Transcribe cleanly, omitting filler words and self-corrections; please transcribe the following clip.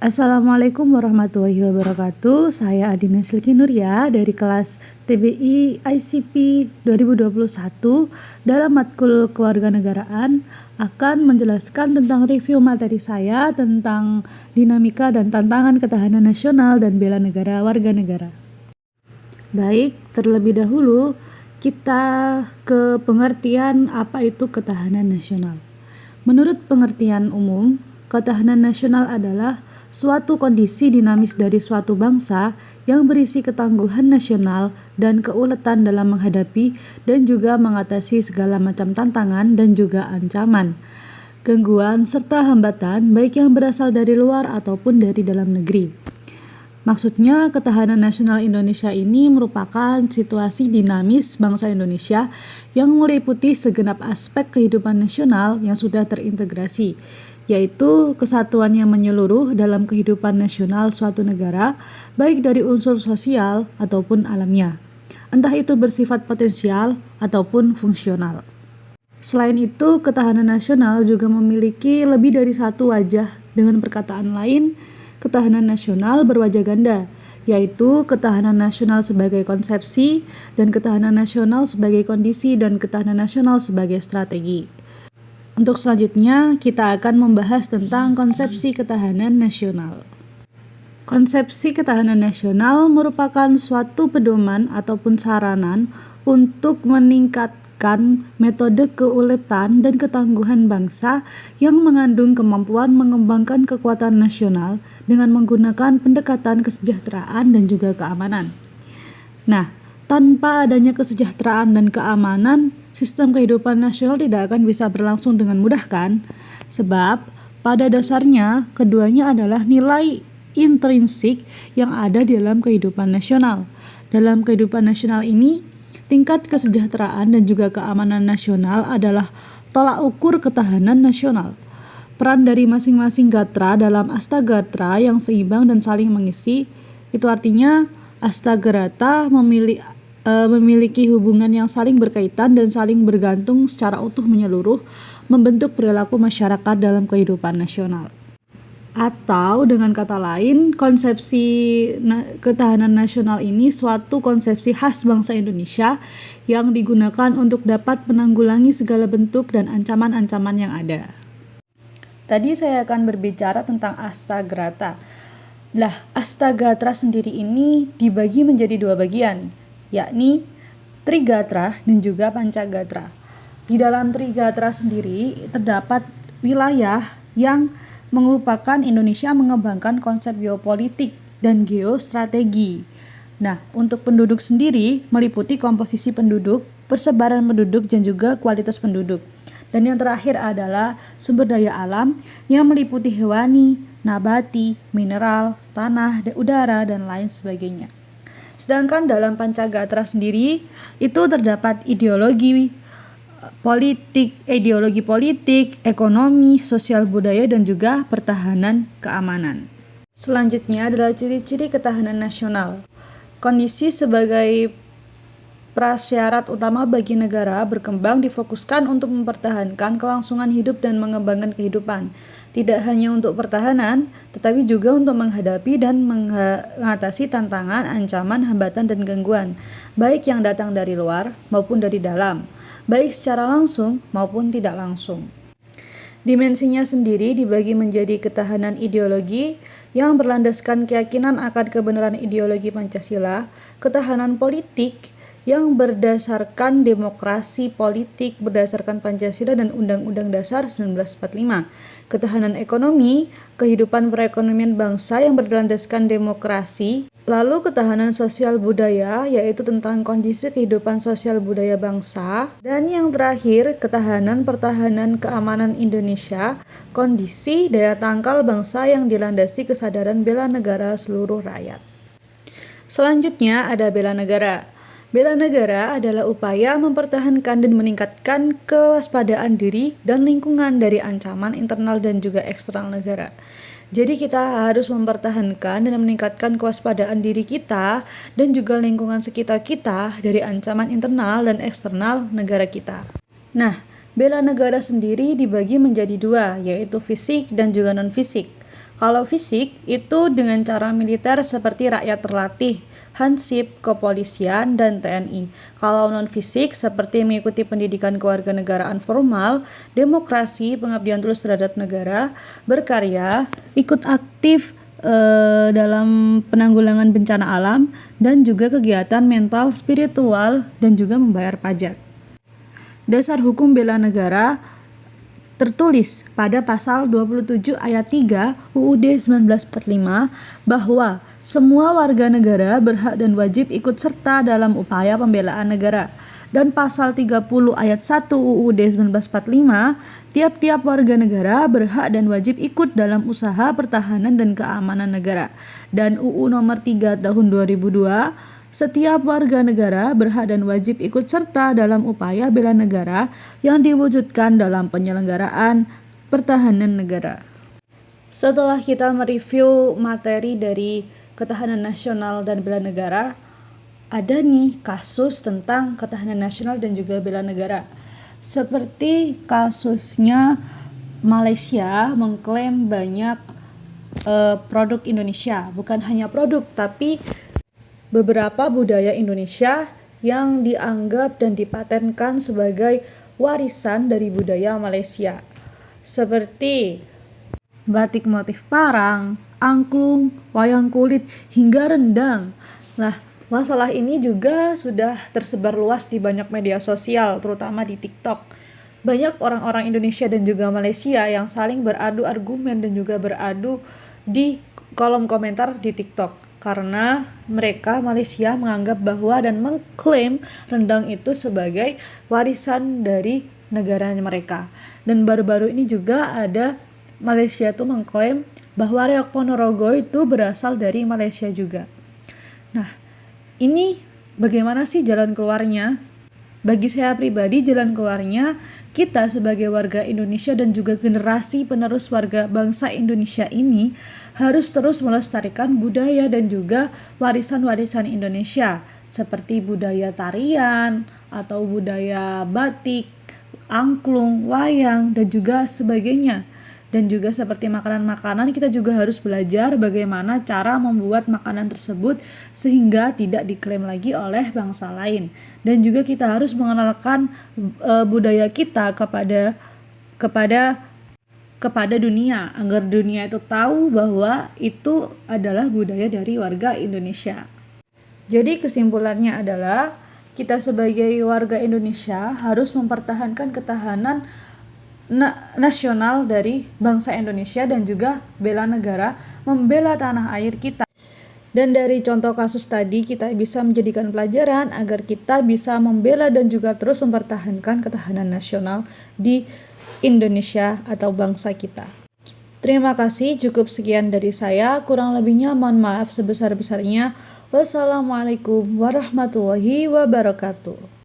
Assalamualaikum warahmatullahi wabarakatuh. Saya Adina Silki Nuria dari kelas TBI ICP 2021 dalam matkul kewarganegaraan akan menjelaskan tentang review materi saya tentang dinamika dan tantangan ketahanan nasional dan bela negara warga negara. Baik, terlebih dahulu kita ke pengertian apa itu ketahanan nasional. Menurut pengertian umum, ketahanan nasional adalah suatu kondisi dinamis dari suatu bangsa yang berisi ketangguhan nasional dan keuletan dalam menghadapi dan juga mengatasi segala macam tantangan dan juga ancaman, gangguan serta hambatan baik yang berasal dari luar ataupun dari dalam negeri. Maksudnya, ketahanan nasional Indonesia ini merupakan situasi dinamis bangsa Indonesia yang meliputi segenap aspek kehidupan nasional yang sudah terintegrasi, yaitu kesatuan yang menyeluruh dalam kehidupan nasional suatu negara, baik dari unsur sosial ataupun alamnya, entah itu bersifat potensial ataupun fungsional. Selain itu, ketahanan nasional juga memiliki lebih dari satu wajah. Dengan perkataan lain, ketahanan nasional berwajah ganda, yaitu ketahanan nasional sebagai konsepsi dan ketahanan nasional sebagai kondisi dan ketahanan nasional sebagai strategi. Untuk selanjutnya, kita akan membahas tentang konsepsi ketahanan nasional. Konsepsi ketahanan nasional merupakan suatu pedoman ataupun saranan untuk meningkatkan metode keuletan dan ketangguhan bangsa yang mengandung kemampuan mengembangkan kekuatan nasional dengan menggunakan pendekatan kesejahteraan dan juga keamanan. Nah, tanpa adanya kesejahteraan dan keamanan, sistem kehidupan nasional tidak akan bisa berlangsung dengan mudah kan? Sebab pada dasarnya keduanya adalah nilai intrinsik yang ada di dalam kehidupan nasional. Dalam kehidupan nasional ini, tingkat kesejahteraan dan juga keamanan nasional adalah tolak ukur ketahanan nasional. Peran dari masing-masing gatra dalam astagatra yang seimbang dan saling mengisi, itu artinya astagrata memiliki hubungan yang saling berkaitan dan saling bergantung secara utuh menyeluruh, membentuk perilaku masyarakat dalam kehidupan nasional. Atau dengan kata lain, konsepsi ketahanan nasional ini suatu konsepsi khas bangsa Indonesia yang digunakan untuk dapat menanggulangi segala bentuk dan ancaman-ancaman yang ada. Tadi saya akan berbicara tentang astagrata. Astagatra sendiri ini dibagi menjadi dua bagian, yakni Trigatra dan juga Pancagatra. Di dalam Trigatra sendiri terdapat wilayah yang merupakan Indonesia mengembangkan konsep geopolitik dan geostrategi. Nah, untuk penduduk sendiri meliputi komposisi penduduk, persebaran penduduk, dan juga kualitas penduduk. Dan yang terakhir adalah sumber daya alam yang meliputi hewani, nabati, mineral, tanah, udara, dan lain sebagainya. Sedangkan dalam Pancagatra sendiri itu terdapat ideologi politik, ekonomi, sosial budaya, dan juga pertahanan keamanan. Selanjutnya adalah ciri-ciri ketahanan nasional. Kondisi sebagai prasyarat utama bagi negara berkembang difokuskan untuk mempertahankan kelangsungan hidup dan mengembangkan kehidupan. Tidak hanya untuk pertahanan, tetapi juga untuk menghadapi dan mengatasi tantangan, ancaman, hambatan, dan gangguan, baik yang datang dari luar maupun dari dalam, baik secara langsung maupun tidak langsung. Dimensinya sendiri dibagi menjadi ketahanan ideologi yang berlandaskan keyakinan akan kebenaran ideologi Pancasila, ketahanan politik yang berdasarkan demokrasi politik berdasarkan Pancasila dan Undang-Undang Dasar 1945, ketahanan ekonomi, kehidupan perekonomian bangsa yang berlandaskan demokrasi, lalu ketahanan sosial budaya, yaitu tentang kondisi kehidupan sosial budaya bangsa, dan yang terakhir, ketahanan pertahanan keamanan Indonesia, kondisi daya tangkal bangsa yang dilandasi kesadaran bela negara seluruh rakyat. Selanjutnya ada bela negara. Bela negara adalah upaya mempertahankan dan meningkatkan kewaspadaan diri dan lingkungan dari ancaman internal dan juga eksternal negara. Jadi kita harus mempertahankan dan meningkatkan kewaspadaan diri kita dan juga lingkungan sekitar kita dari ancaman internal dan eksternal negara kita. Nah, bela negara sendiri dibagi menjadi dua, yaitu fisik dan juga non-fisik. Kalau fisik itu dengan cara militer seperti rakyat terlatih, Hansip, kepolisian, dan TNI. Kalau non-fisik seperti mengikuti pendidikan kewarganegaraan formal, demokrasi, pengabdian tulus terhadap negara, berkarya, ikut aktif dalam penanggulangan bencana alam, dan juga kegiatan mental, spiritual, dan juga membayar pajak. Dasar hukum bela negara tertulis pada pasal 27 ayat 3 UUD 1945 bahwa semua warga negara berhak dan wajib ikut serta dalam upaya pembelaan negara. Dan pasal 30 ayat 1 UUD 1945, tiap-tiap warga negara berhak dan wajib ikut dalam usaha pertahanan dan keamanan negara. Dan UU nomor 3 tahun 2002, setiap warga negara berhak dan wajib ikut serta dalam upaya bela negara yang diwujudkan dalam penyelenggaraan pertahanan negara. Setelah kita mereview materi dari ketahanan nasional dan bela negara, ada nih kasus tentang ketahanan nasional dan juga bela negara. Seperti kasusnya Malaysia mengklaim banyak produk Indonesia, bukan hanya produk tapi beberapa budaya Indonesia yang dianggap dan dipatenkan sebagai warisan dari budaya Malaysia, seperti batik motif parang, angklung, wayang kulit, hingga rendang. Nah, masalah ini juga sudah tersebar luas di banyak media sosial, terutama di TikTok. Banyak orang-orang Indonesia dan juga Malaysia yang saling beradu argumen dan juga beradu di kolom komentar di TikTok. Karena mereka Malaysia menganggap bahwa dan mengklaim rendang itu sebagai warisan dari negara mereka. Dan baru-baru ini juga ada Malaysia itu mengklaim bahwa Reok Ponorogo itu berasal dari Malaysia juga. Nah, ini bagaimana sih jalan keluarnya? Bagi saya pribadi, jalan keluarnya kita sebagai warga Indonesia dan juga generasi penerus warga bangsa Indonesia ini harus terus melestarikan budaya dan juga warisan-warisan Indonesia seperti budaya tarian atau budaya batik, angklung, wayang, dan juga sebagainya. Dan juga seperti makanan-makanan, kita juga harus belajar bagaimana cara membuat makanan tersebut sehingga tidak diklaim lagi oleh bangsa lain. Dan juga kita harus mengenalkan budaya kita kepada dunia, agar dunia itu tahu bahwa itu adalah budaya dari warga Indonesia. Jadi kesimpulannya adalah kita sebagai warga Indonesia harus mempertahankan ketahanan nasional dari bangsa Indonesia dan juga bela negara, membela tanah air kita. Dan dari contoh kasus tadi kita bisa menjadikan pelajaran agar kita bisa membela dan juga terus mempertahankan ketahanan nasional di Indonesia atau bangsa kita. Terima kasih, cukup sekian dari saya. Kurang lebihnya mohon maaf sebesar-besarnya. Wassalamualaikum warahmatullahi wabarakatuh.